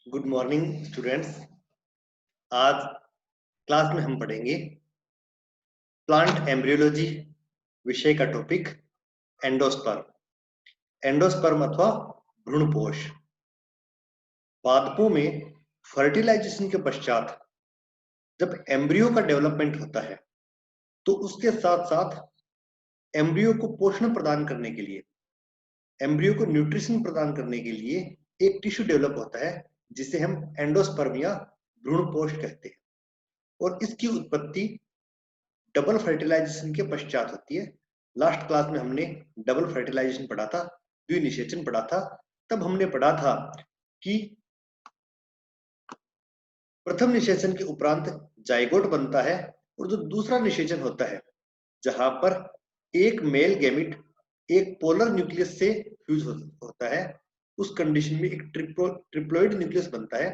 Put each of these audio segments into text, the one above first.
Good morning students. आज class में हम पढ़ेंगे प्लांट एम्ब्रियोलॉजी विषय का टॉपिक एंडोस्पर्म। एंडोस्पर्म अथवा भ्रूणपोष। पादपों में फर्टिलाइजेशन के पश्चात जब एम्ब्रियो का डेवलपमेंट होता है तो उसके साथ साथ एम्ब्रियो को पोषण प्रदान करने के लिए, एम्ब्रियो को न्यूट्रिशन प्रदान करने के लिए एक टिश्यू डेवलप होता है जिसे हम एंडोस्पर्म या भ्रूणपोष कहते हैं। और इसकी उत्पत्ति डबल फर्टिलाइजेशन के पश्चात होती है। लास्ट क्लास में हमने डबल फर्टिलाइजेशन पढ़ा था, द्विनिषेचन पढ़ा था। तब हमने पढ़ा था कि प्रथम निषेचन के उपरांत जाइगोट बनता है और जो दूसरा निषेचन होता है जहां पर एक मेल गैमिट एक पोलर न्यूक्लियस से फ्यूज होता है, उस कंडीशन में एक ट्रिप्लोइड न्यूक्लियस बनता है,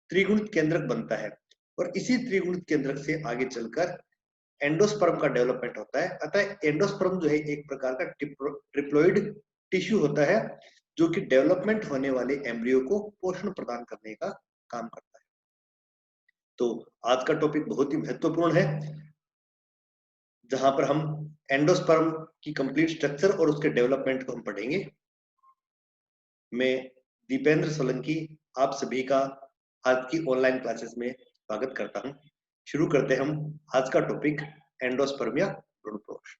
त्रिगुणित केंद्रक बनता है। और इसी त्रिगुणित केंद्रक से आगे चलकर एंडोस्पर्म का डेवलपमेंट होता है। अतः एंडोस्पर्म जो है एक प्रकार का ट्रिप्लोइड टिश्यू होता है जो कि डेवलपमेंट होने वाले एम्ब्रियो को पोषण प्रदान करने का काम करता है। तो आज का टॉपिक बहुत ही महत्वपूर्ण है जहां पर हम एंडोस्पर्म की कंप्लीट स्ट्रक्चर और उसके डेवलपमेंट को हम पढ़ेंगे। मैं दीपेंद्र सोलंकी आप सभी का आज की ऑनलाइन क्लासेस में स्वागत करता हूं। शुरू करते हैं हम आज का टॉपिक एंडोस्पर्म या भ्रूणपोष।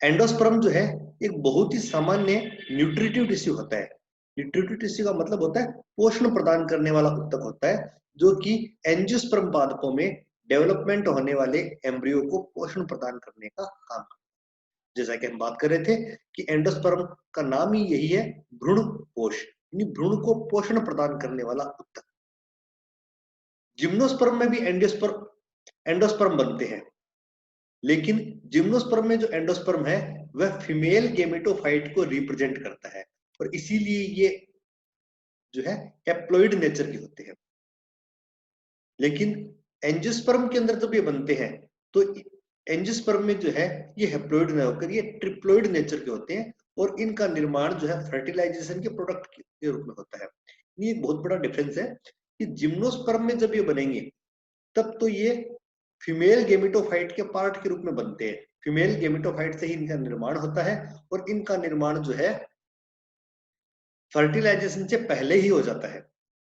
एंडोस्पर्म जो है एक बहुत ही सामान्य न्यूट्रिटिव टिश्यू होता है। न्यूट्रिटिव टिश्यू का मतलब होता है पोषण प्रदान करने वाला ऊतक होता है जो कि एंजियोस्पर्म पादपों में डेवलपमेंट होने वाले एम्ब्रियो को पोषण प्रदान करने का काम करता है। जैसा कि हम बात कर रहे थे कि एंडोस्पर्म का नाम ही यही है, भ्रूणपोष, यानी भ्रूण को पोषण प्रदान करने वाला ऊतक। जिम्नोस्पर्म में भी एंडोस्पर्म बनते हैं, लेकिन जिम्नोस्पर्म में जो एंडोस्पर्म है वह फीमेल गेमेटोफाइट को रिप्रेजेंट करता है और इसीलिए ये जो है हैप्लॉइड नेचर के होते हैं। लेकिन एंजियोस्पर्म के अंदर जब ये बनते हैं तो एंजियोस्पर्म में जो है ये हैप्लॉइड न होकर ये ट्रिप्लॉइड नेचर के होते हैं और इनका निर्माण जो है फर्टिलाइजेशन के प्रोडक्ट के रूप में होता है। ये एक बहुत बड़ा डिफरेंस है कि जिम्नोस्पर्म में जब ये बनेंगे तब तो ये फीमेल गेमेटोफाइट के पार्ट के रूप में बनते हैं। फीमेल गेमेटोफाइट से ही इनका निर्माण होता है और इनका निर्माण जो है फर्टिलाइजेशन से पहले ही हो जाता है।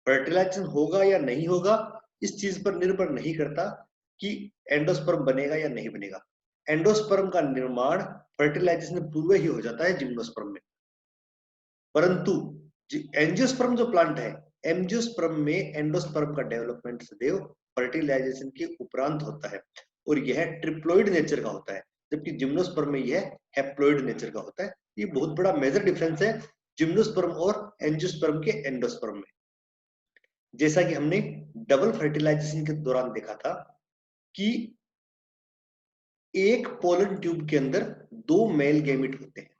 फर्टिलाइजेशन होगा या नहीं होगा इस चीज पर निर्भर नहीं करता कि एंडोस्पर्म बनेगा या नहीं बनेगा। एंडोस्पर्म का निर्माण फर्टिलाइजेशन पूर्व ही हो जाता है जिम्नोस्पर्म में। परंतु एंजियोस्पर्म जो प्लांट है, एंजियोस्पर्म में एंडोस्पर्म का डेवलपमेंट सदैव फर्टिलाइजेशन के उपरांत होता है और यह ट्रिप्लोइड नेचर का होता है, जबकि जिम्नोस्पर्म में यह हैप्लॉइड नेचर का होता है। ये बहुत बड़ा मेजर डिफरेंस है जिम्नोस्पर्म और एंजियोस्पर्म के एंडोस्पर्म में। जैसा कि हमने डबल फर्टिलाइजेशन के दौरान देखा था कि एक पोलन ट्यूब के अंदर दो मेल गैमिट होते हैं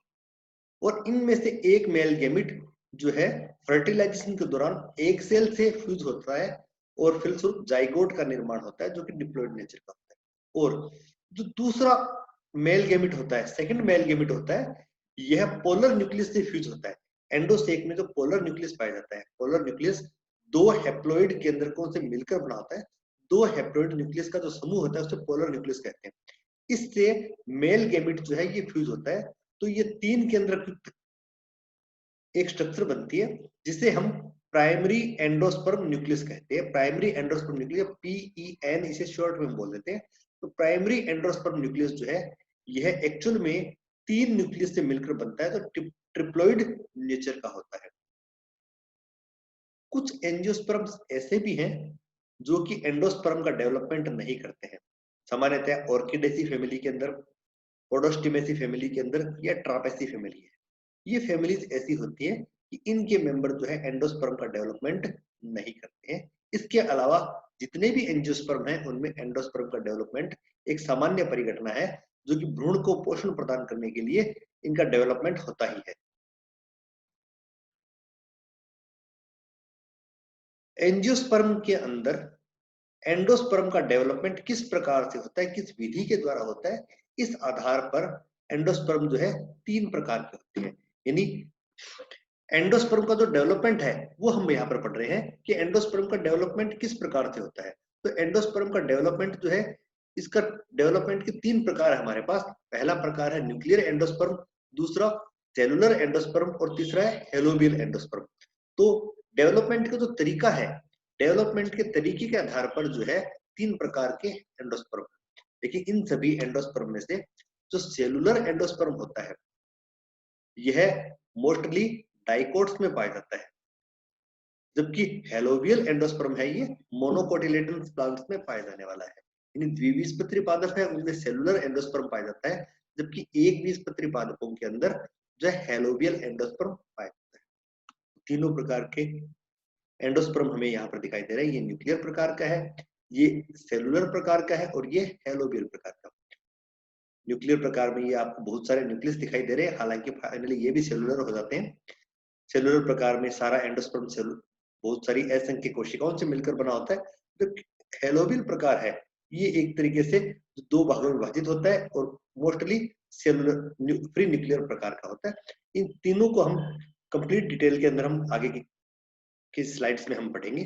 और इनमें से एक मेल गैमिट जो है फर्टिलाइजेशन के दौरान एक सेल से फ्यूज होता है और फलस्वरूप जाइगोट का निर्माण होता है जो कि डिप्लॉइड नेचर का होता है। और जो दूसरा मेल गैमिट होता है, सेकंड मेल गैमिट होता है, यह पोलर न्यूक्लियस से फ्यूज होता है। एंडोसेक में जो पोलर न्यूक्लियस पाया जाता है, पोलर न्यूक्लियस दो हैप्लॉइड केंद्रकों से मिलकर बना होता है। दो हैप्लॉइड न्यूक्लियस का जो समूह होता है उसे पोलर न्यूक्लियस कहते हैं। इससे मेल गैमिट जो है ये फ्यूज होता है तो ये तीन केंद्रक एक स्ट्रक्चर बनती है जिसे हम प्राइमरी एंडोस्पर्म न्यूक्लियस कहते हैं। प्राइमरी एंडोस्पर्म न्यूक्लियस, PEN इसे शॉर्ट में बोल देते हैं। तो प्राइमरी एंडोस्पर्म न्यूक्लियस जो है यह एक्चुअल में तीन न्यूक्लियस से मिलकर बनता है, तो ट्रिप्लॉइड नेचर का होता है। कुछ एंजियोस्पर्म्स ऐसे भी हैं जो कि एंडोस्पर्म का डेवलपमेंट नहीं करते हैं। सामान्यतः ऑर्किडेसी फैमिली के अंदर, ओडोस्टिमेसी फैमिली के अंदर या ट्रापेसी फैमिली है। ये फैमिलीज ऐसी होती है कि इनके मेंबर जो है एंडोस्पर्म का डेवलपमेंट नहीं करते हैं। इसके अलावा जितने भी एंजियोस्पर्म हैं उनमें एंडोस्पर्म का डेवलपमेंट एक सामान्य परिघटना है जो कि भ्रूण को पोषण प्रदान करने के लिए इनका डेवलपमेंट होता ही है। एंजियोस्पर्म के अंदर एंडोस्पर्म का डेवलपमेंट किस प्रकार से होता है, किस विधि के द्वारा होता है, इस आधार पर एंडोस्पर्म जो है तीन प्रकार के होते हैं। यानी एंडोस्पर्म का जो डेवलपमेंट है वो हम यहाँ पर पढ़ रहे हैं कि एंडोस्पर्म का डेवलपमेंट किस प्रकार से होता है। तो एंडोस्पर्म का डेवलपमेंट जो है, इसका डेवलपमेंट के 3 प्रकार है हमारे पास। पहला प्रकार है न्यूक्लियर एंडोस्पर्म, दूसरा सेलुलर एंडोस्पर्म और तीसरा है हेलोबियल एंडोस्पर्म। तो डेवलपमेंट का जो तरीका है, डेवलपमेंट के तरीके के आधार पर जो है 3 प्रकार के एंडोस्पर्म। देखिए इन सभी एंडोस्पर्म में से जो सेलुलर एंडोस्पर्म होता है यह मोस्टली डाइकोट्स में पाया जाता है, जबकि हेलोबियल एंडोस्पर्म है ये मोनोकोटिलेडन प्लांट्स में पाया जाने वाला है। यानी द्विबीजपत्री पादप है उनमें सेलुलर एंडोस्पर्म पाया जाता है, जबकि एक बीजपत्री पादपों के अंदर जो है हेलोबियल एंडोस्पर्म पाया जाता है। तीनों प्रकार के एंडोस्पर्म हमें यहाँ पर दिखाई दे रहा है। ये न्यूक्लियर प्रकार का है, ये सेलुलर प्रकार का है और ये हेलोबियल प्रकार का। न्यूक्लियर प्रकार में ये आपको बहुत सारे न्यूक्लियस दिखाई दे रहे हैं, हालांकि फाइनली ये भी सेलुलर हो जाते हैं। सेलुलर प्रकार में सारा एंडोस्पर्म बहुत सारी असंख्य कोशिकाओं से मिलकर बना होता है। जो हेलोबियल प्रकार है ये एक तरीके से 2 भागों में विभाजित होता है और मोस्टली सेलुलर फ्री न्यूक्लियर प्रकार का होता है। इन तीनों को हम कंप्लीट डिटेल के अंदर हम आगे की स्लाइड्स में हम पढ़ेंगे।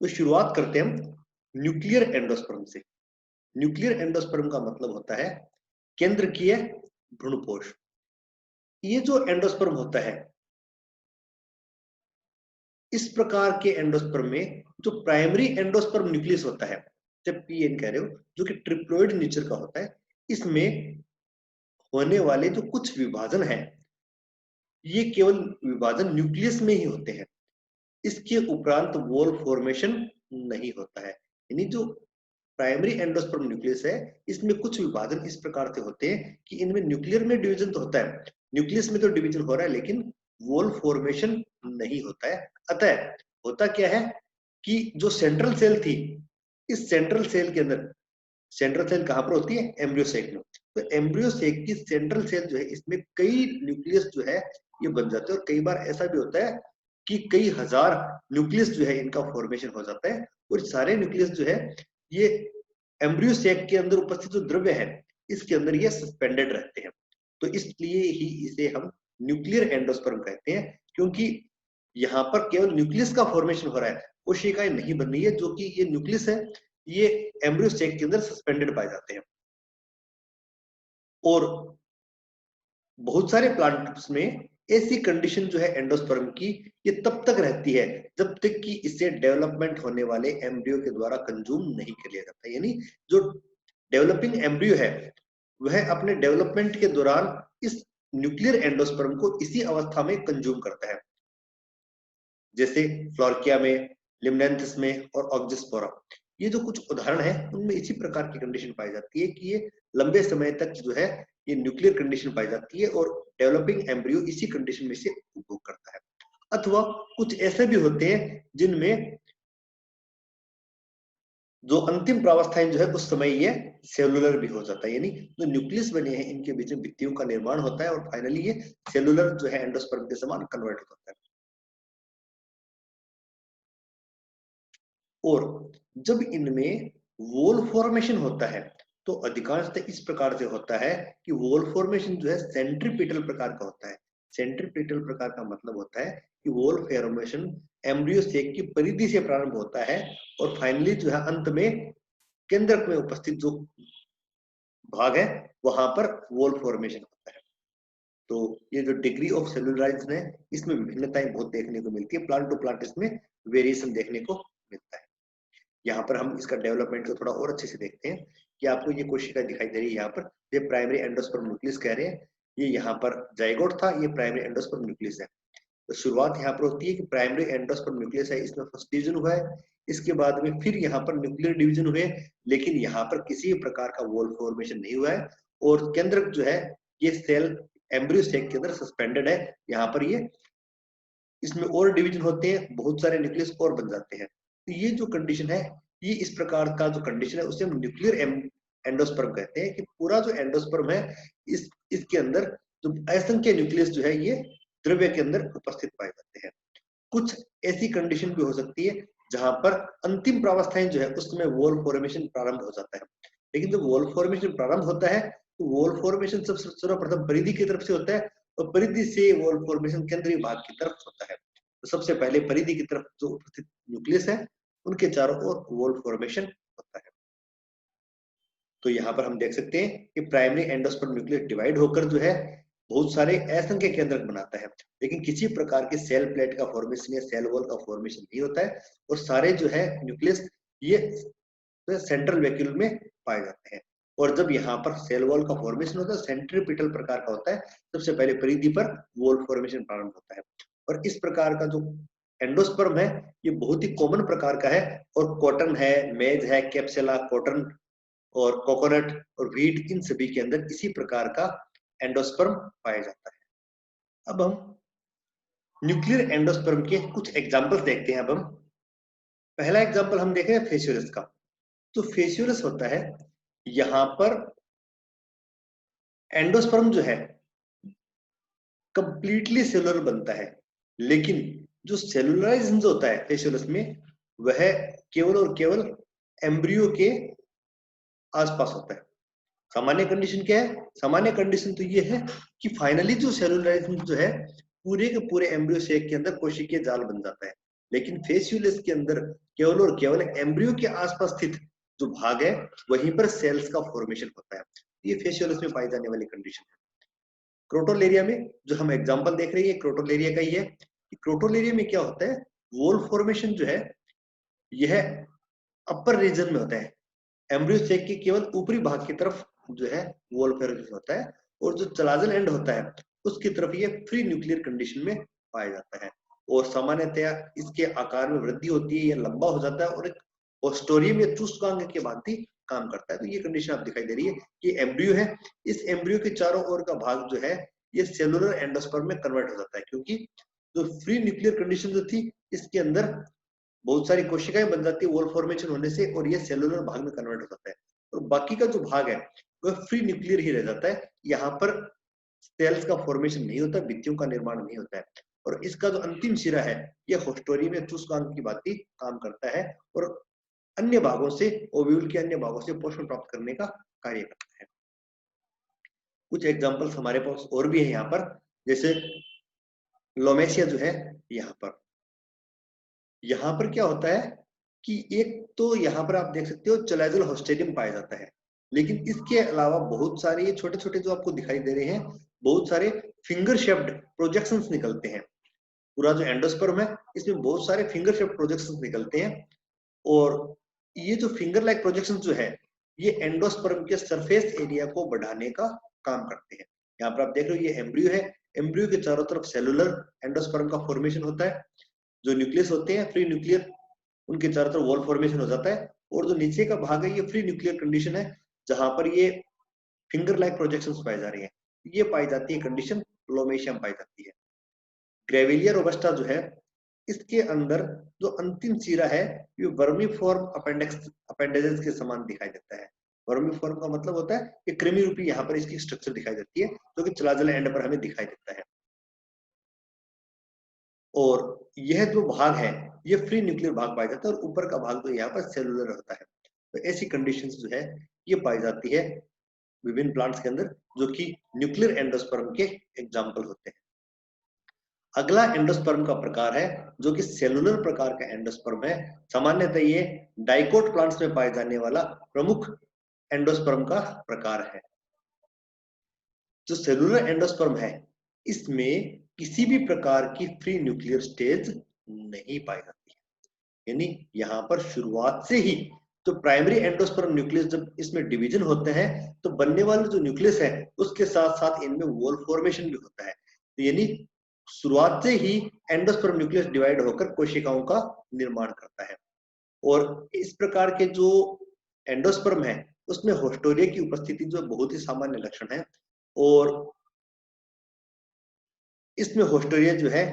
तो शुरुआत करते हैं हम न्यूक्लियर एंडोस्पर्म से। न्यूक्लियर एंडोस्पर्म का मतलब होता है केंद्रकीय भ्रूणपोष। ये जो एंडोस्पर्म होता है, इस प्रकार के एंडोस्पर्म में जो प्राइमरी एंडोस्पर्म न्यूक्लियस होता है, जब पीएन कह रहे हो, जो कि ट्रिप्लोइड नेचर का होता है, इसमें होने वाले जो कुछ विभाजन है ये केवल विभाजन न्यूक्लियस में ही होते हैं। इसके उपरांत वॉल फॉर्मेशन नहीं होता है। यानी जो प्राइमरी एंडोस्पर्म न्यूक्लियस है इसमें कुछ विभाजन इस प्रकार से होते हैं कि इनमें न्यूक्लियर में डिवीजन तो होता है, न्यूक्लियस में तो डिवीजन हो रहा है, लेकिन वॉल फॉर्मेशन नहीं होता है। अतः होता क्या है कि जो सेंट्रल सेल थी, इस सेंट्रल सेल के अंदर, सेंट्रल सेल कहां पर होती है? एम्ब्रियो सेक में। तो एम्ब्रियो सेक की सेंट्रल सेल जो है इसमें कई न्यूक्लियस जो है ये बन जाते हैं और कई बार ऐसा भी होता है कि कई हजार न्यूक्लियस जो है इनका फॉर्मेशन हो जाता है और सारे न्यूक्लियस जो है ये एम्ब्रियो सेक के अंदर उपस्थित जो द्रव्य है इसके अंदर ये सस्पेंडेड रहते हैं। तो इसलिए ही इसे हम न्यूक्लियर एंडोस्पर्म कहते हैं, क्योंकि यहाँ पर केवल न्यूक्लियस का फॉर्मेशन हो रहा है, कोशिकाएं नहीं बन रही है। जो कि ये न्यूक्लियस है ये एम्ब्रियो सेक के अंदर सस्पेंडेड पाए जाते हैं। और बहुत सारे प्लांट्स में ऐसी कंडीशन जो है एंडोस्पर्म की, ये तब तक रहती है जब तक कि इसे डेवलपमेंट होने वाले एम्ब्रियो के द्वारा कंज्यूम नहीं कर लिया जाता। यानी जो डेवलपिंग एम्ब्रियो है वह अपने डेवलपमेंट के दौरान इस न्यूक्लियर एंडोस्पर्म को इसी अवस्था में कंज्यूम करता है, जैसे फ्लोरकिया में, लिम्नेंथिस में और ऑक्जिस्पोरा। ये जो कुछ उदाहरण है उनमें इसी प्रकार की कंडीशन पाई जाती है कि ये लंबे समय तक जो है ये न्यूक्लियर कंडीशन पाई जाती है और डेवलपिंग एम्ब्रियो इसी कंडीशन में से उपभोग करता है। अथवा कुछ ऐसे भी होते हैं जिनमें जो अंतिम प्रावस्थाएं जो है उस समय ये सेलुलर भी हो जाता है, यानी जो न्यूक्लियस बने हैं इनके बीच में भित्तियों का निर्माण होता है और फाइनली ये सेलुलर जो है एंडोस्पर्म के समान कन्वर्ट होता है। और जब इनमें वॉल फॉर्मेशन होता है तो अधिकांशतः इस प्रकार से होता है कि वॉल फॉर्मेशन जो है सेंट्रीपिटल प्रकार का होता है। सेंट्रीपिटल प्रकार का मतलब होता है कि वॉल फॉर्मेशन एम्ब्रियो सेक की परिधि से प्रारंभ होता है और फाइनली जो है अंत में केंद्रक में उपस्थित जो भाग है वहां पर वॉल फॉर्मेशन होता है। तो ये जो डिग्री ऑफ सेलुलराइजेशन है इसमें विभिन्नताएं बहुत देखने को मिलती है, प्लांट टू प्लांट इसमें वेरिएशन देखने को मिलता है। यहाँ पर हम इसका डेवलपमेंट को थोड़ा और अच्छे से देखते हैं कि आपको ये कोशिका दिखाई दे रही है। यहाँ पर ये प्राइमरी एंडोस्पर्म न्यूक्लियस कह रहे हैं, ये यहाँ पर जाइगोट था, ये प्राइमरी एंडोस्पर्म न्यूक्लियस है। तो शुरुआत यहाँ पर होती है कि प्राइमरी एंडोस्पर्म न्यूक्लियस है, इसमें फर्स्ट डिवीजन हुआ है, इसके बाद में फिर यहाँ पर न्यूक्लियर डिवीजन हुए, लेकिन यहाँ पर किसी प्रकार का वॉल फॉर्मेशन नहीं हुआ है और केंद्रक जो है ये सेल एम्ब्रियो सेक के अंदर सस्पेंडेड है। यहाँ पर ये इसमें और डिवीजन होते हैं, बहुत सारे न्यूक्लियस और बन जाते हैं। तो ये जो कंडीशन है, ये इस प्रकार का जो कंडीशन है उसे हम न्यूक्लियर एंडोस्पर्म कहते हैं कि पूरा जो एंडोस्पर्म है इसके अंदर जो असंख्य न्यूक्लियस जो है ये द्रव्य के अंदर उपस्थित पाए जाते हैं। कुछ ऐसी कंडीशन भी हो सकती है जहां पर अंतिम प्रावस्थाएं जो है उसमें वॉल फॉर्मेशन प्रारंभ हो जाता है, लेकिन जब वॉल फॉर्मेशन प्रारंभ होता है तो वॉल फॉर्मेशन सर्वप्रथम परिधि की तरफ से होता है और परिधि से वॉल फॉर्मेशन केंद्रीय भाग की तरफ होता है। तो सबसे पहले परिधि की तरफ जो उपस्थित न्यूक्लियस है उनके चारों ओर वॉल फॉर्मेशन होता है। तो यहाँ पर हम देख सकते हैं कि प्राइमरी एंडोस्पर्म न्यूक्लियस डिवाइड होकर जो है बहुत सारे असंख्य केंद्रक बनाता है, लेकिन किसी प्रकार की सेल प्लेट का फॉर्मेशन या सेल वॉल का फॉर्मेशन नहीं होता है, और सारे जो है न्यूक्लियस ये सेंट्रल वैक्यूल में पाए जाते हैं। और जब यहाँ पर सेल वॉल का फॉर्मेशन होता है सेंट्रीपिटल प्रकार का होता है, सबसे पहले परिधि पर वॉल फॉर्मेशन प्रारंभ होता है। और इस प्रकार का जो एंडोस्पर्म है ये बहुत ही कॉमन प्रकार का है, और कॉटन है, मेज है, कैप्सुला, कॉटन और कोकोनट और व्हीट, इन सभी के अंदर इसी प्रकार का एंडोस्पर्म पाया जाता है। अब हम न्यूक्लियर एंडोस्पर्म के कुछ एग्जांपल्स देखते हैं। अब हम पहला एग्जांपल हम देख रहे हैं फेसियोलस का। तो फेसियोलस होता है, यहां पर एंडोस्पर्म जो है कंप्लीटली सेलुलर बनता है, लेकिन जो सेलुलराइजेशन जो होता है फेसियोलस में वह केवल और केवल एम्ब्रियो के आसपास होता है। सामान्य कंडीशन क्या है? सामान्य कंडीशन तो ये है कि फाइनली जो सेलुलराइजेशन जो है पूरे के पूरे एम्ब्रियो सेक के अंदर कोशिकीय जाल बन जाता है, लेकिन फेसियोलस के अंदर केवल और केवल एम्ब्रियो के आसपास स्थित जो भाग है वहीं पर सेल्स का फॉर्मेशन होता है। ये फेसियोलस में पाई जाने वाली कंडीशन है। क्रोटोलेरिया में जो हम एग्जांपल देख रहे हैं क्रोटोलेरिया का ही है। क्रोटोलेरिया में क्या होता है, वॉल फॉर्मेशन जो है यह अपर रीजन में होता है, एम्ब्रियो सेक के केवल ऊपरी भाग की तरफ जो है वॉल फॉर्मेशन होता है, और जो चलाजल एंड होता है उसकी तरफ ये फ्री न्यूक्लियर कंडीशन में पाया जाता है, और सामान्यतया इसके आकार में वृद्धि होती है, यह लंबा हो जाता है और एक ओस्टोरियम या चुस्कांग के भांति काम करता है। तो ये कंडीशन आप दिखाई दे रही है कि एम्ब्रियो है, इस एम्ब्रियो के चारों ओर का भाग जो है ये सेलुलर एंडोस्पर्म में कन्वर्ट हो जाता है, क्योंकि जो फ्री न्यूक्लियर कंडीशन जो थी इसके अंदर बहुत सारी कोशिकाएं बन जाती है वॉल फॉर्मेशन होने से, और ये सेलुलर भाग में कन्वर्ट हो जाता है, और बाकी का जो भाग है वह फ्री न्यूक्लियर ही रह जाता है। यहाँ पर सेल्स का फॉर्मेशन नहीं होता, भित्तियों का निर्माण नहीं होता है, और इसका जो अंतिम सिरा है यह होस्टोरियम या चुस्कांग की भांति काम करता है, और अन्य भागों से ओव्यूल के अन्य भागों से पोषण प्राप्त करने का कार्य करता है। कुछ एग्जांपल्स हमारे पास और भी है यहाँ पर, जैसे लोमेशिया जो है यहाँ पर क्या होता है कि एक तो यहाँ पर आप देख सकते हो चलाइजल होस्टेरियम पाया जाता है, लेकिन इसके अलावा बहुत सारे ये छोटे छोटे जो आपको दिखाई दे रहे हैं बहुत सारे फिंगर शेप्ड प्रोजेक्शंस निकलते हैं। पूरा जो एंडोस्पर्म है इसमें बहुत सारे फिंगर शेप्ड प्रोजेक्शंस निकलते हैं, और ये जो फिंगर लाइक प्रोजेक्शन जो है ये एंडोस्पर्म के सरफेस एरिया को बढ़ाने का काम करते हैं। यहाँ पर आप देख रहे हो ये एम्ब्रियो है, एम्ब्रियो के चारों तरफ सेलुलर एंडोस्पर्म का फॉर्मेशन होता है, जो न्यूक्लियस होते हैं फ्री न्यूक्लियर उनके चारों तरफ वॉल फॉर्मेशन हो जाता है, और जो नीचे का भाग है ये फ्री न्यूक्लियर कंडीशन है जहां पर ये फिंगर लाइक प्रोजेक्शंस पाई जा रही है। ये पाई जाती है कंडीशन लोमेशिया में पाई जाती है। ग्रेविलिया रोबस्टा जो है इसके अंदर जो अंतिम चीरा है ये वर्मीफॉर्म अपेंडेजेस के समान दिखाई देता है। वर्मीफॉर्म का मतलब होता है कि कृमि रूपी यहाँ पर इसकी स्ट्रक्चर दिखाई देती है, जो कि चलाजल एंड पर हमें दिखाई देता है, और यह जो भाग है ये फ्री न्यूक्लियर भाग पाया जाता है, और ऊपर का भाग जो यहाँ पर सेलुलर होता है। तो ऐसी कंडीशंस जो है ये पाई जाती है विभिन्न प्लांट्स के अंदर, जो कि न्यूक्लियर एंडोस्पर्म के एग्जाम्पल होते हैं। अगला एंडोस्पर्म का प्रकार है जो कि सेलुलर प्रकार का एंडोस्पर्म है। सामान्यतः ये डाइकोट प्लांट्स में पाए जाने वाला प्रमुख एंडोस्पर्म का प्रकार है। जो सेलुलर एंडोस्पर्म है इसमें किसी भी प्रकार की फ्री न्यूक्लियर स्टेज नहीं पाई जाती है, यानी यहाँ पर शुरुआत से ही तो प्राइमरी एंडोस्पर्म न्यूक्लियस जब इसमें डिवीजन होते हैं तो बनने वाला जो न्यूक्लियस है उसके साथ साथ इनमें वॉल फॉर्मेशन भी होता है, यानी शुरुआत से ही एंडोस्पर्म न्यूक्लियस डिवाइड होकर कोशिकाओं का निर्माण करता है। और इस प्रकार के जो एंडोस्पर्म है उसमें होस्टोरिया की उपस्थिति जो बहुत ही सामान्य लक्षण है, और इसमें होस्टोरिया जो है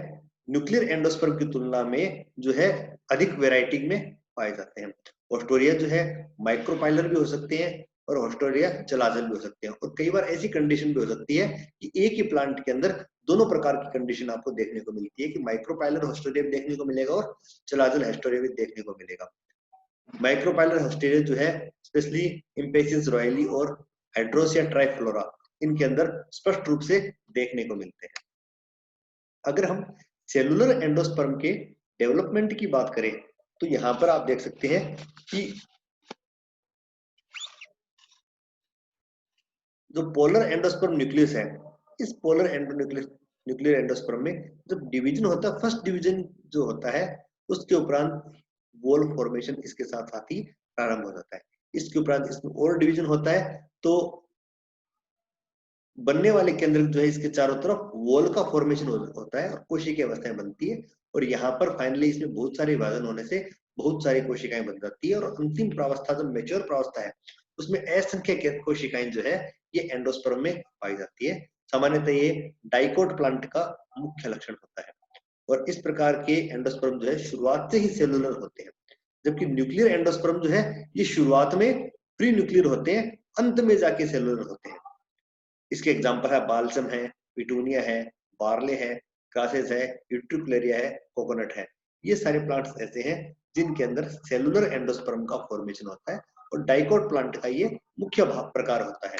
न्यूक्लियर एंडोस्पर्म की तुलना में जो है अधिक वैरायटी में पाए जाते हैं। होस्टोरिया जो है माइक्रोपाइलर भी हो सकते हैं और होस्टोरिया चलाजल भी हो सकते हैं, और कई बार ऐसी कंडीशन भी हो सकती है कि एक ही प्लांट के अंदर दोनों प्रकार की कंडीशन आपको देखने को मिलती है कि माइक्रोपाइलर होस्टोरिया भी देखने को मिलेगा और चलाजल होस्टोरिया भी देखने को मिलेगा। माइक्रोपाइलर होस्टोरिया जो है स्पेशली इम्पेशियस रॉयली और हाइड्रोसिया ट्राइफ्लोरा इनके अंदर स्पष्ट रूप से देखने को मिलते हैं। अगर हम सेलुलर एंडोस्पर्म के डेवलपमेंट की बात करें तो यहां पर आप देख सकते हैं कि जो पोलर एंडोस्पर्म न्यूक्लियस है, इस पोलर न्यूक्लियर एंडोस्पर्म में जब डिवीजन होता है, फर्स्ट डिवीजन जो होता है, उसके उपरांत वॉल फॉर्मेशन इसके साथ साथ ही प्रारंभ हो जाता है। इसके उपरांत इसमें और डिवीजन होता है, तो बनने वाले केंद्र जो है इसके चारों तरफ वॉल का फॉर्मेशन होता है और कोशिकीय अवस्थाएं बनती है, और यहाँ पर फाइनली इसमें बहुत सारे विभाजन होने से बहुत सारी कोशिकाएं बन जाती है, और अंतिम प्रावस्था जो मेच्योर प्रावस्था है उसमें असंख्य कोशिकाएं जो है ये एंडोस्पर्म में पाई जाती है। सामान्यतः ये डाइकोट प्लांट का मुख्य लक्षण होता है, और इस प्रकार के एंडोस्पर्म जो है शुरुआत से ही सेलुलर होते हैं, जबकि न्यूक्लियर एंडोस्पर्म जो है ये शुरुआत में प्री न्यूक्लियर होते हैं, अंत में जाके सेलुलर होते हैं। इसके एग्जाम्पल है बाल्सम है, पिटूनिया है, बार्ले है, क्रासेस है, यूट्रिकुलेरिया है, कोकोनट है। ये सारे प्लांट्स ऐसे हैं जिनके अंदर सेलुलर एंडोस्पर्म का फॉर्मेशन होता है, और डाइकोट प्लांट का ये मुख्य प्रकार होता है।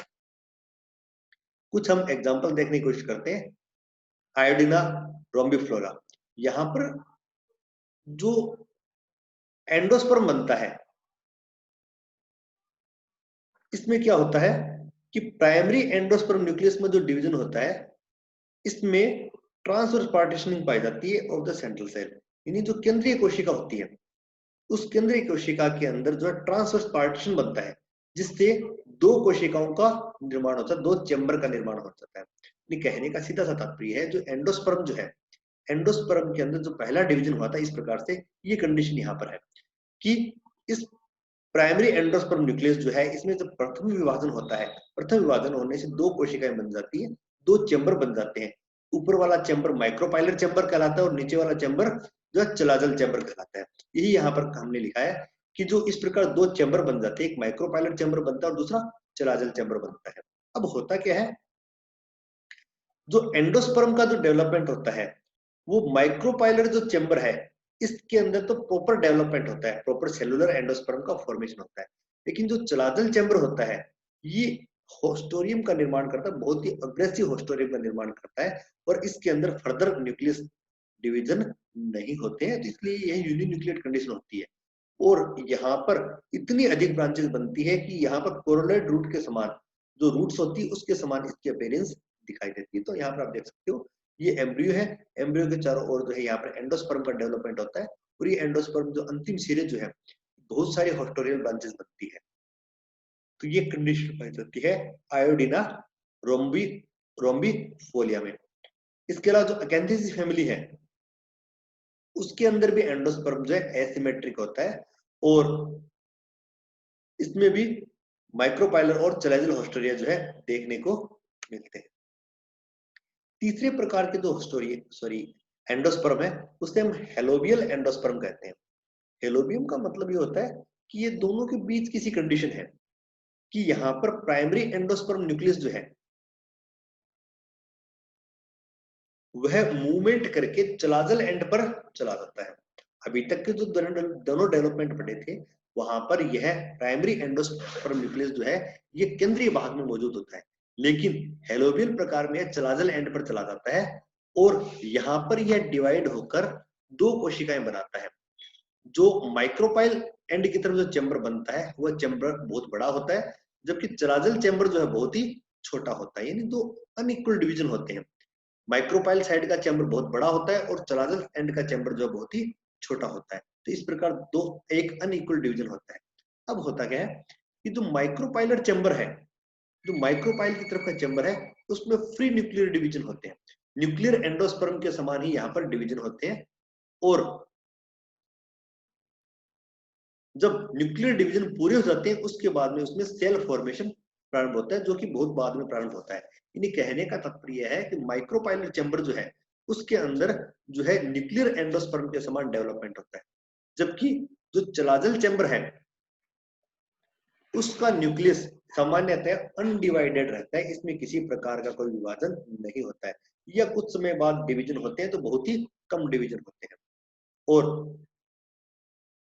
कुछ हम एग्जाम्पल देखने की कोशिश करते हैं। आयोडीना रोम्बिफ्लोरा, यहाँ पर जो एंडोस्पर्म बनता है इसमें क्या होता है कि प्राइमरी एंडोस्पर्म न्यूक्लियस में जो डिवीजन होता है इसमें ट्रांसवर्स पार्टीशनिंग पाई जाती है ऑफ द सेंट्रल सेल, यानी जो केंद्रीय कोशिका होती है उस केंद्रीय कोशिका के अंदर जो है ट्रांसवर्स पार्टीशन बनता है, जिससे दो कोशिकाओं का निर्माण होता है, दो चेंबर का निर्माण हो जाता है। कहने का सीधा सा तात्पर्य है जो एंडोस्पर्म जो है, एंडोस्पर्म के अंदर जो पहला डिवीजन हुआ था इस प्रकार से, ये कंडीशन यहाँ पर है कि इस प्राइमरी एंडोस्पर्म न्यूक्लियस जो है इसमें जब प्रथम विभाजन होता है, प्रथम विभाजन होने से दो कोशिकाएं बन जाती है, दो चेंबर बन जाते हैं। ऊपर वाला चेंबर माइक्रोपाइलर चेंबर कहलाता है और नीचे वाला चेंबर जो है चलाजल चेंबर कहलाता है। यही यहाँ पर हमने लिखा है कि जो इस प्रकार दो चेंबर बन जाते हैं, एक माइक्रोपाइलर चेंबर बनता है और दूसरा चलाजल चेंबर बनता है। अब होता क्या है, जो एंडोस्पर्म का जो डेवलपमेंट होता है वो माइक्रोपाइलर जो चेंबर है इसके अंदर तो प्रॉपर डेवलपमेंट होता है, प्रॉपर सेलुलर एंडोस्पर्म का फॉर्मेशन होता है। लेकिन जो चलाजल चेंबर होता है ये होस्टोरियम का निर्माण करता है, बहुत ही अग्रेसिव होस्टोरियम का निर्माण करता है, और इसके अंदर फर्दर न्यूक्लियस डिवीजन नहीं होते हैं, तो इसलिए यह यूनिन्यूक्लिएट कंडीशन होती है। और यहाँ पर इतनी अधिक ब्रांचेस बनती है कि यहाँ पर कोरोलेड रूट के समान जो रूट्स होती है उसके समान इसकी अपीयरेंस दिखाई देती है। तो यहाँ पर आप देख सकते हो ये एम्ब्रियो है, एम्ब्रियो के चारों ओर जो है यहाँ पर एंडोस्पर्म का डेवलपमेंट होता है, और ये एंडोस्पर्म जो अंतिम सिरे जो है बहुत सारी हॉस्टोरियल ब्रांचेस बनती है। तो ये कंडीशन पाई जाती है आयोडीना रोम्बिफोलिया में। इसके अलावा जो अकेंथेसिस फैमिली है उसके अंदर भी एंडोस्पर्म जो है एसिमेट्रिक होता है, और इसमें भी माइक्रोपाइलर और चलाजल होस्टोरिया जो है देखने को मिलते हैं। तीसरे प्रकार के जो एंडोस्पर्म है उसे हम हेलोबियल एंडोस्पर्म कहते हैं। हेलोबियम का मतलब ये होता है कि ये दोनों के बीच किसी कंडीशन है कि यहाँ पर प्राइमरी एंडोस्पर्म न्यूक्लियस जो है वह मूवमेंट करके चलाजल एंड पर चला जाता है। अभी तक के जो दोनों डेवलपमेंट पढ़े थे वहां पर यह प्राइमरी एंडोस्पर्म न्यूक्लियस जो है ये केंद्रीय भाग में मौजूद होता है, लेकिन हेलोबियल प्रकार में चलाजल एंड पर चला जाता है, और यहाँ पर यह डिवाइड होकर दो कोशिकाएं बनाता है। जो माइक्रोपाइल एंड की तरफ जो चैम्बर बनता है वह चैम्बर बहुत बड़ा होता है, जबकि चलाजल चैम्बर जो है बहुत ही छोटा होता है, यानी दो अनइक्वल डिवीजन होते हैं। माइक्रोपाइल साइड का चैम्बर बहुत बड़ा होता है और चलाजल एंड का चैम्बर जो है बहुत ही छोटा होता है। तो इस प्रकार दो एक अनइक्वल डिवीजन होता है। अब होता क्या है कि जो माइक्रोपाइलर चैम्बर है, जो माइक्रोपाइल की तरफ का चैम्बर है उसमें फ्री न्यूक्लियर डिवीजन होते हैं, न्यूक्लियर एंडोस्पर्म के समान ही यहाँ पर डिवीजन होते हैं। और जब न्यूक्लियर डिवीजन पूरे हो जाते हैं उसके बाद में उसमें सेल फॉर्मेशन प्रारंभ होता है, जो कि बहुत बाद में प्रारंभ होता है। यानी कहने का तात्पर्य है कि माइक्रोपाइलर चैम्बर जो है उसके अंदर जो है न्यूक्लियर एंडोस्पर्म के समान डेवलपमेंट होता है, जबकि जो चलाजल चैम्बर है उसका न्यूक्लियस सामान्यतः अनडिवाइडेड रहता है, इसमें किसी प्रकार का कोई विभाजन नहीं होता है, या कुछ समय बाद डिवीजन होते हैं तो बहुत ही कम डिवीजन होते हैं। और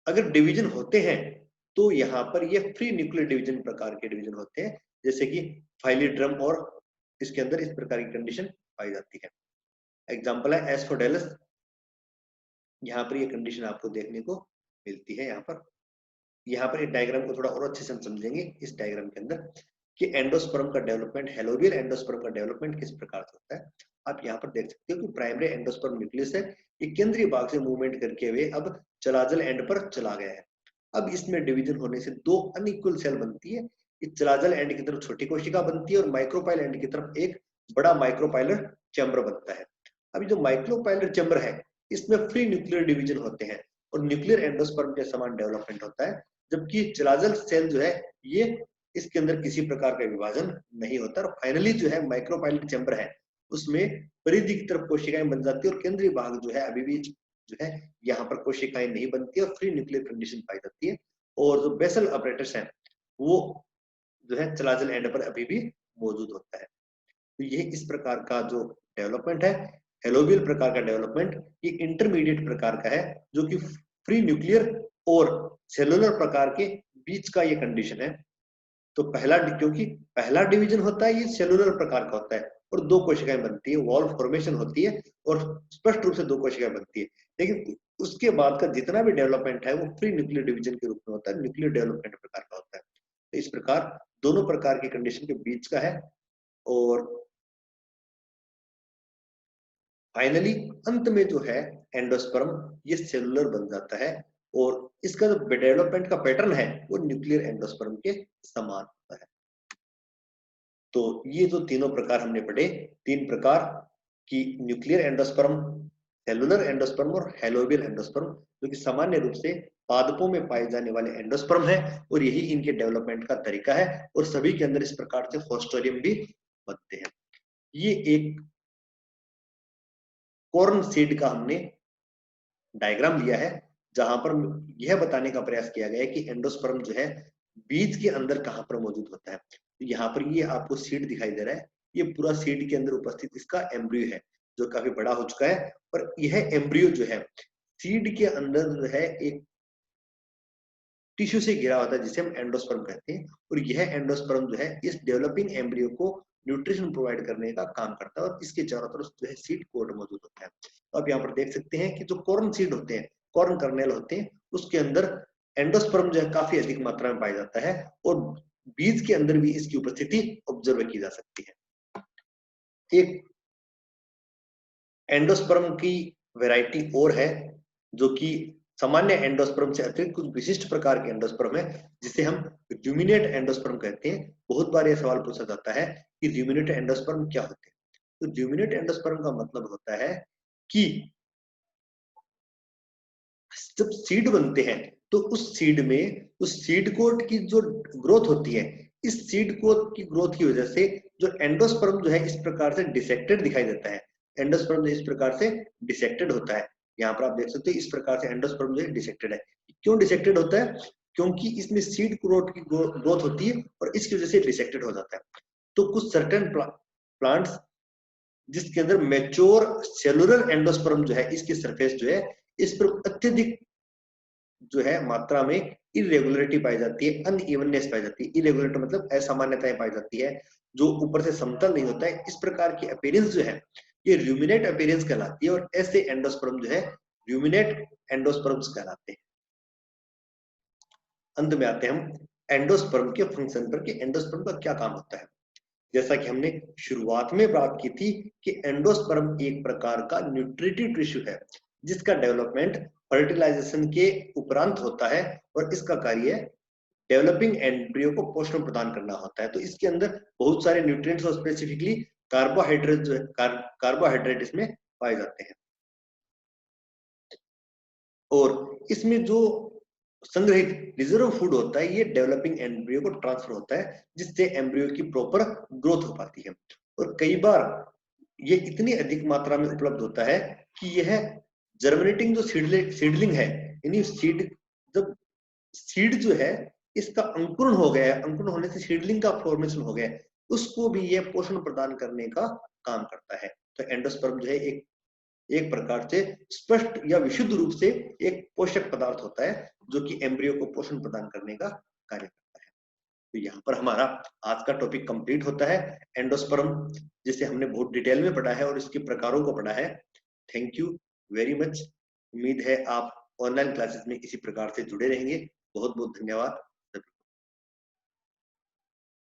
अगर डिवीजन होते हैं तो यहाँ पर ये फ्री न्यूक्लियर डिवीजन प्रकार के डिवीजन होते हैं, जैसे कि फाइलिड्रम और इसके अंदर इस प्रकार की कंडीशन पाई जाती है। एग्जाम्पल है एस्फोडेलस, यहाँ पर ये कंडीशन आपको देखने को मिलती है। यहाँ पर एक डायग्राम को थोड़ा और अच्छे से हम समझेंगे इस डायग्राम के अंदर कि एंडोस्पर्म का डेवलपमेंट, हेलोबियल एंडोस्पर्म का डेवलपमेंट किस प्रकार से होता है। आप यहाँ पर देख सकते हो कि प्राइमरी एंडोस्पर्म न्यूक्लियस है, ये केंद्रीय भाग से मूवमेंट करके हुए अब चलाजल एंड पर चला गया है। अब इसमें डिवीजन होने से दो अनइक्वल सेल बनती है। इस चलाजल एंड की तरफ छोटी कोशिका बनती है और माइक्रोपाइल एंड की तरफ एक बड़ा माइक्रोपाइलर चैम्बर बनता है। अभी जो माइक्रोपाइलर चैम्बर है इसमें फ्री न्यूक्लियर डिवीजन होते हैं और न्यूक्लियर एंडोस्पर्म के समान डेवलपमेंट होता है, जबकि चलाजल सेल जो है ये इसके अंदर किसी प्रकार का विभाजन नहीं होता। और फाइनली जो है माइक्रोपाइलर चैम्बर है उसमें परिधि की तरफ कोशिकाएं बन जाती है और केंद्रीय भाग जो है अभी भी जो है यहाँ पर कोशिकाएं नहीं बनती और फ्री न्यूक्लियर कंडीशन पाई जाती है। और जो बेसल अपरेटस है वो जो है चलाजल एंड पर अभी भी मौजूद होता है। तो ये इस प्रकार का जो डेवलपमेंट है, हेलोबियल प्रकार का डेवलपमेंट, ये इंटरमीडिएट प्रकार का है जो कि फ्री न्यूक्लियर और सेलुलर प्रकार के बीच का ये कंडीशन है। तो क्योंकि पहला डिवीजन होता है ये सेलुलर प्रकार का होता है और दो कोशिकाएं बनती है, वॉल फॉर्मेशन होती है और स्पष्ट रूप से दो कोशिकाएं बनती है। लेकिन उसके बाद का जितना भी डेवलपमेंट है वो फ्री न्यूक्लियर डिवीजन के रूप में होता है, न्यूक्लियर डेवलपमेंट प्रकार का होता है। तो इस प्रकार दोनों प्रकार की कंडीशन के बीच का है। और फाइनली अंत में जो है एंडोस्पर्म ये सेलुलर बन जाता है और इसका जो डेवलपमेंट का पैटर्न है वो न्यूक्लियर एंडोस्पर्म के समान होता है। तो ये जो तीनों प्रकार हमने पढ़े, तीन प्रकार की न्यूक्लियर एंडोस्पर्म, सेलुलर एंडोस्पर्म और हेलोबियल एंडोस्पर्म, जो कि सामान्य रूप से पादपों में पाए जाने वाले एंडोस्पर्म है और यही इनके डेवलपमेंट का तरीका है और सभी के अंदर इस प्रकार से फोस्टोरियम भी बनते हैं। ये एक कॉर्न सीड का हमने डायग्राम लिया है जहां पर यह बताने का प्रयास किया गया है कि एंडोस्पर्म जो है बीज के अंदर कहां पर मौजूद होता है। तो यहाँ पर ये आपको सीड दिखाई दे रहा है, ये पूरा सीड के अंदर उपस्थित इसका एम्ब्रियो है जो काफी बड़ा हो चुका है। और यह एम्ब्रियो जो है सीड के अंदर जो है एक टिश्यू से घिरा होता है जिसे हम एंडोस्पर्म कहते हैं और यह एंडोस्पर्म जो है इस डेवलपिंग एम्ब्रियो को न्यूट्रिशन प्रोवाइड करने का काम करता है और इसके चारों तरफ जो है सीड कोट मौजूद होता है। तो आप यहाँ पर देख सकते हैं कि जो कॉर्न सीड होते हैं, कॉर्न कर्नेल होते हैं, उसके अंदर एंडोस्पर्म जो है काफी अधिक मात्रा में पाया जाता है और बीज के अंदर भी इसकी उपस्थिति ऑब्जर्व की जा सकती है। एक एंडोस्पर्म की वैरायटी और है जो कि सामान्य एंडोस्पर्म से अतिरिक्त कुछ विशिष्ट प्रकार के एंडोस्पर्म है जिसे हम र्यूमिनेट एंडोस्पर्म कहते हैं। बहुत बार यह सवाल पूछा जाता है कि र्यूमिनेट एंडोस्पर्म क्या होते हैं। तो र्यूमिनेट एंडोस्पर्म का मतलब होता है कि जब सीड बनते हैं तो उस सीड कोट की जो ग्रोथ होती है, इस सीड कोट की ग्रोथ की वजह से जो एंडोस्पर्म जो है इस प्रकार से डिसेक्टेड दिखाई देता है। एंडोस्पर्म इस प्रकार से डिसेक्टेड होता है। यहाँ पर आप देख सकते हैं इस प्रकार से एंडोस्पर्म जो है डिसेक्टेड है। क्यों डिसेक्टेड होता है? क्योंकि इसमें सीड कोट की ग्रोथ होती है और इसकी वजह से डिसेक्टेड हो जाता है। तो कुछ सर्टेन प्लांट्स जिसके अंदर मैच्योर सेलुलर एंडोस्पर्म जो है इसकी सरफेस जो है इस पर अत्यधिक जो है मात्रा में इरेगुलरिटी पाई जाती है, अनइवननेस पाई जाती है। इरेगुलरिटी मतलब असामान्यताएं पाई जाती है जो ऊपर से समतल नहीं होता है। इस प्रकार की अपीयरेंस जो है ये र्यूमिनेट अपीयरेंस कहलाती है और ऐसे एंडोस्पर्म जो है र्यूमिनेट एंडोस्पर्म्स कहलाते हैं। अंत में आते हैं हम एंडोस्पर्म के फंक्शन पर कि एंडोस्पर्म का क्या काम होता है। जैसा कि हमने शुरुआत में बात की थी कि एंडोस्पर्म एक प्रकार का न्यूट्रिटिव टिश्यू है जिसका डेवलपमेंट फर्टिलाइजेशन के उपरांत होता है और इसका कार्य डेवलपिंग एम्ब्रियो को पोषण प्रदान करना होता है। तो इसके अंदर बहुत सारे न्यूट्रिएंट्स और स्पेसिफिकली कार्बोहाइड्रेट जो है कार्बोहाइड्रेट इसमें पाए जाते हैं और इसमें जो संग्रहित रिजर्व फूड होता है ये डेवलपिंग एम्ब्रियो को ट्रांसफर होता है जिससे एम्ब्रियो की प्रॉपर ग्रोथ हो पाती है। और कई बार ये इतनी अधिक मात्रा में उपलब्ध होता है कि यह जर्मिनेटिंग जो सीडलिंग है, यानी जब सीड जो है इसका अंकुरण हो गया है, अंकुरण होने से सीडलिंग का फॉर्मेशन हो गया है, उसको भी यह पोषण प्रदान करने का काम करता है। तो एंडोस्पर्म जो है एक प्रकार से स्पष्ट या विशुद्ध रूप से एक पोषक पदार्थ होता है जो कि एम्ब्रियो को पोषण प्रदान करने का कार्य करता है। तो यहाँ पर हमारा आज का टॉपिक कंप्लीट होता है, एंडोस्पर्म, जिसे हमने बहुत डिटेल में पढ़ा है और इसके प्रकारों को पढ़ा है। Thank you very much. उम्मीद है आप ऑनलाइन क्लासेस में इसी प्रकार से जुड़े रहेंगे। बहुत बहुत धन्यवाद।